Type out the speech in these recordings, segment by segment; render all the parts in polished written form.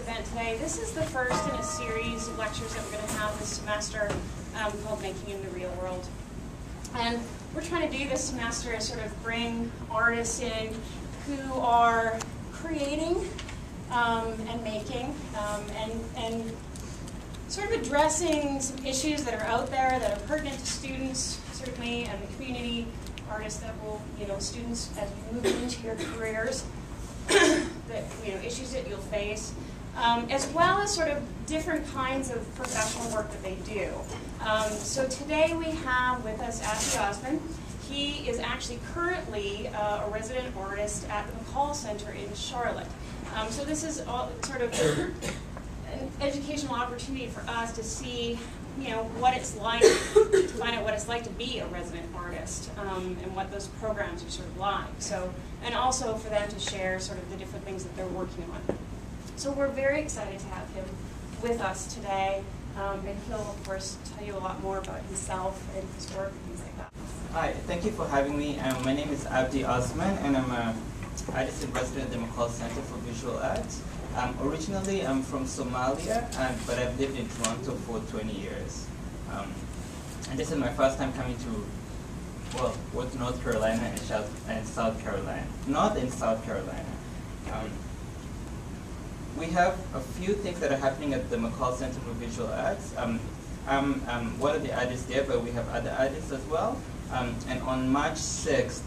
event today. This is the first in a series of lectures that we're going to have this semester called Making in the Real World. And we're trying to do this semester is sort of bring artists in who are creating and making and sort of addressing some issues that are out there that are pertinent to students, certainly, and the community, artists that will, students as you move into your careers, that, issues that you'll face, as well as sort of different kinds of professional work that they do. So today we have with us Abdi Osman. He is actually currently a resident artist at the McColl Center in Charlotte. So this is all sort of an educational opportunity for us to see, what it's like, to find out what it's like to be a resident artist, and what those programs are sort of like. So, and also for them to share sort of the different things that they're working on. So we're very excited to have him with us today, and he'll, of course, tell you a lot more about himself and his work and things like that. Hi, thank you for having me. My name is Abdi Osman, and I'm an artist and resident at the McColl Center for Visual Arts. Originally, I'm from Somalia, but I've lived in Toronto for 20 years. And this is my first time coming to, both North Carolina and South Carolina. North and South Carolina. We have a few things that are happening at the McColl Center for Visual Arts. I'm one of the artists there, but we have other artists as well. And on March 6th,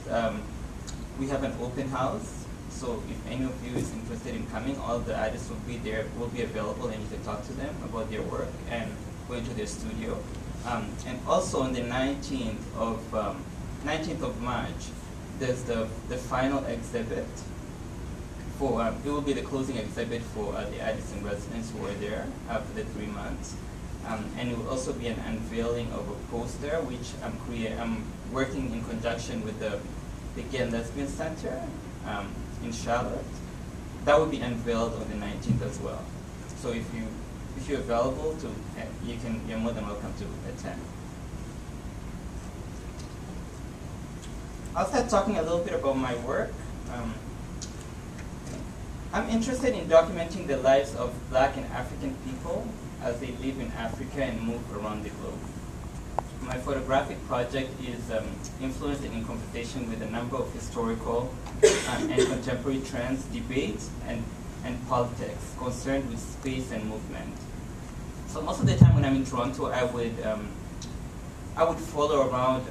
we have an open house. So if any of you is interested in coming, all the artists will be there, will be available, and you can talk to them about their work and go into their studio. And also on the 19th of March, there's the final exhibit. It will be the closing exhibit for the artists in residence who are there for the 3 months. And it will also be an unveiling of a poster, which I'm working in conjunction with the Gay and Lesbian Center in Charlotte. That will be unveiled on the 19th as well. So if you're available to, you're more than welcome to attend. I'll start talking a little bit about my work. I'm interested in documenting the lives of Black and African people as they live in Africa and move around the globe. My photographic project is influenced and in conversation with a number of historical and contemporary trends, debates, and politics concerned with space and movement. So most of the time when I'm in Toronto, I would follow around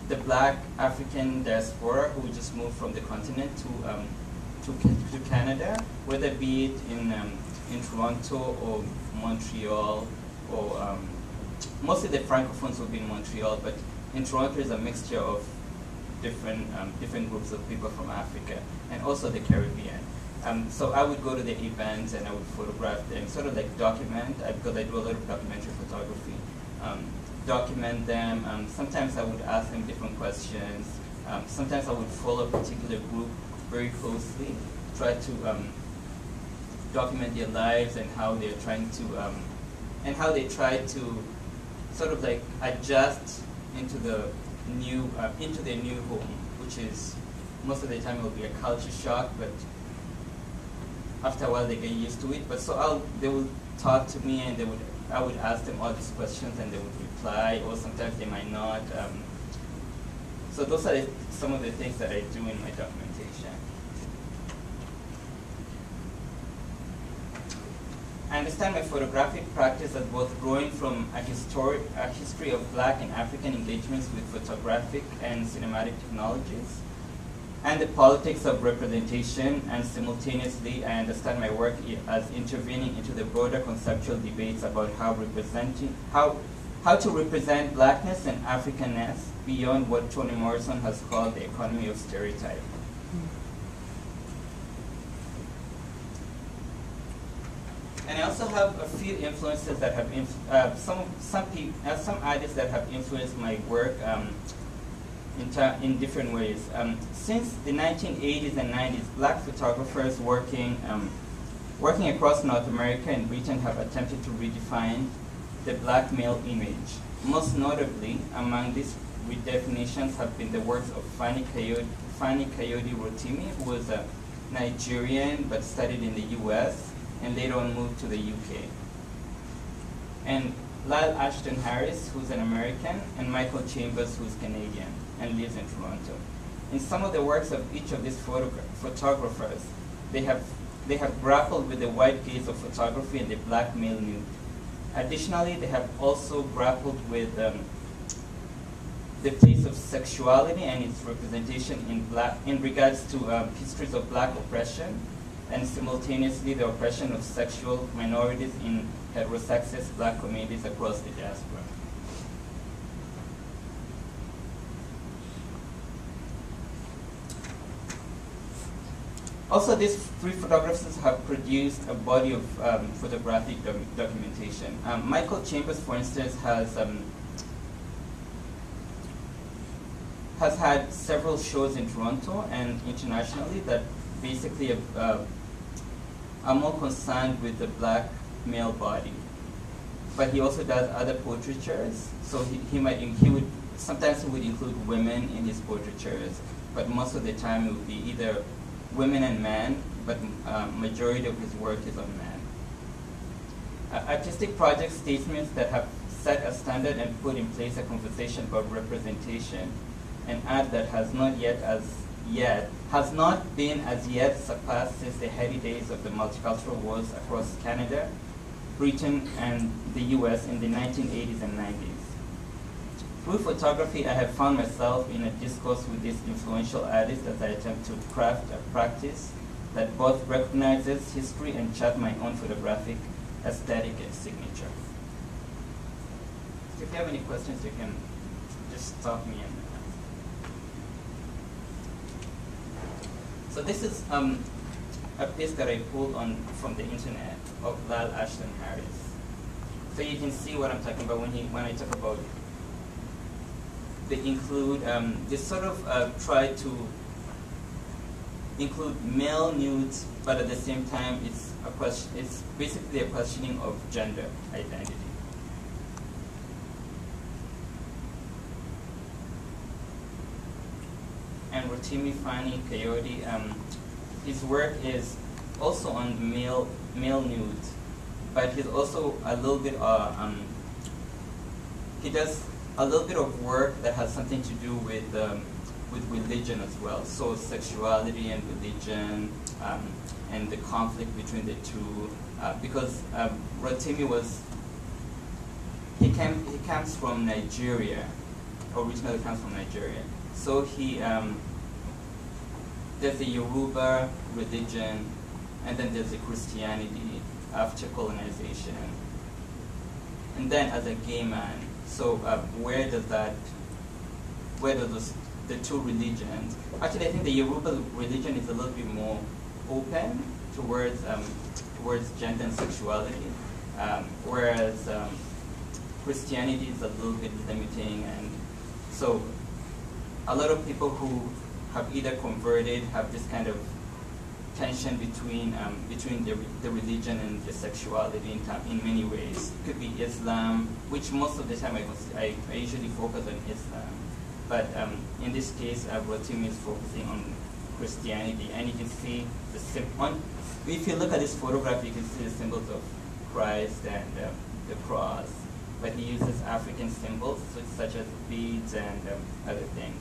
the Black African diaspora who just moved from the continent to Canada, whether be it in Toronto or Montreal, or mostly the Francophones will be in Montreal, but in Toronto is a mixture of different groups of people from Africa and also the Caribbean. So I would go to the events and I would photograph them, sort of like document, because I do a lot of documentary photography. Document them. Sometimes I would ask them different questions. Sometimes I would follow a particular group very closely, try to document their lives and how they're trying to, and how they try to sort of like adjust into their new home, which is most of the time it will be a culture shock, but after a while they get used to it. But so they will talk to me, and I would ask them all these questions, and they would reply, or sometimes they might not. So those are some of the things that I do in my documentation. I understand my photographic practice as both growing from a history of Black and African engagements with photographic and cinematic technologies, and the politics of representation, and simultaneously I understand my work as intervening into the broader conceptual debates about how to represent Blackness and Africanness beyond what Toni Morrison has called the economy of stereotype. And I also have a few influences that have some artists that have influenced my work in different ways. Since the 1980s and 90s, Black photographers working across North America and Britain have attempted to redefine the Black male image. Most notably, among these redefinitions have been the works of Fanny Coyote Rotimi, who was a Nigerian but studied in the US and later on moved to the UK. And Lyle Ashton Harris, who's an American, and Michael Chambers, who's Canadian and lives in Toronto. In some of the works of each of these photographers, they have grappled with the white gaze of photography and the black male nude. Additionally, they have also grappled with the place of sexuality and its representation in regards to histories of black oppression, and simultaneously the oppression of sexual minorities in heterosexist black communities across the diaspora. Also, these three photographers have produced a body of photographic documentation. Michael Chambers, for instance, has had several shows in Toronto and internationally that basically are more concerned with the black male body. But he also does other portraitures, so sometimes he would include women in his portraitures, but most of the time it would be either women and men, but majority of his work is on men. Artistic project statements that have set a standard and put in place a conversation about representation, an art that has not been as yet surpassed since the heady days of the multicultural wars across Canada, Britain, and the US in the 1980s and 90s. Through photography, I have found myself in a discourse with these influential artists as I attempt to craft a practice that both recognizes history and chart my own photographic aesthetic and signature. So if you have any questions, you can just stop me and ask. So this is a piece that I pulled from the internet of Lyle Ashton Harris. So you can see what I'm talking about when I talk about they include, they sort of try to include male nudes, but at the same time it's basically a questioning of gender identity. And Rotimi Fani Coyote, his work is also on male nudes, but he's also a little bit, he does a little bit of work that has something to do with religion as well. So sexuality and religion, and the conflict between the two, because Rotimi he comes from Nigeria, originally comes from Nigeria. So there's the Yoruba religion, and then there's the Christianity after colonization. And then as a gay man, so where does the two religions, actually I think the Yoruba religion is a little bit more open towards gender and sexuality, whereas Christianity is a little bit limiting, and so a lot of people who have either converted have this kind of tension between the religion and the sexuality in many ways. It could be Islam, which most of the time I usually focus on Islam, but in this case, Rotimi is focusing on Christianity, and you can see if you look at this photograph, you can see the symbols of Christ and the cross, but he uses African symbols such as beads and other things.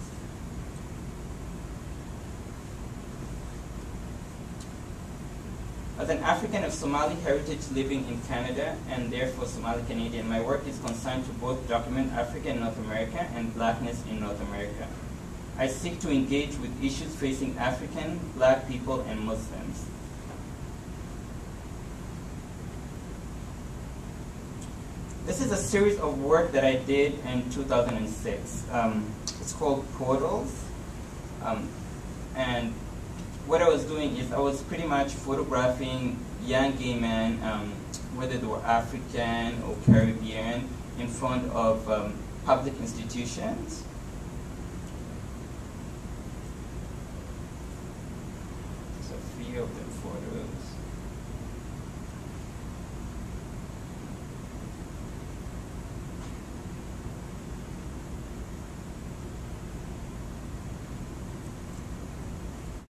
As an African of Somali heritage living in Canada and therefore Somali-Canadian, my work is concerned to both document Africa in North America and blackness in North America. I seek to engage with issues facing African, black people, and Muslims. This is a series of work that I did in 2006. It's called Portals, and what I was doing is I was pretty much photographing young gay men, whether they were African or Caribbean, in front of public institutions. So a few of the photos.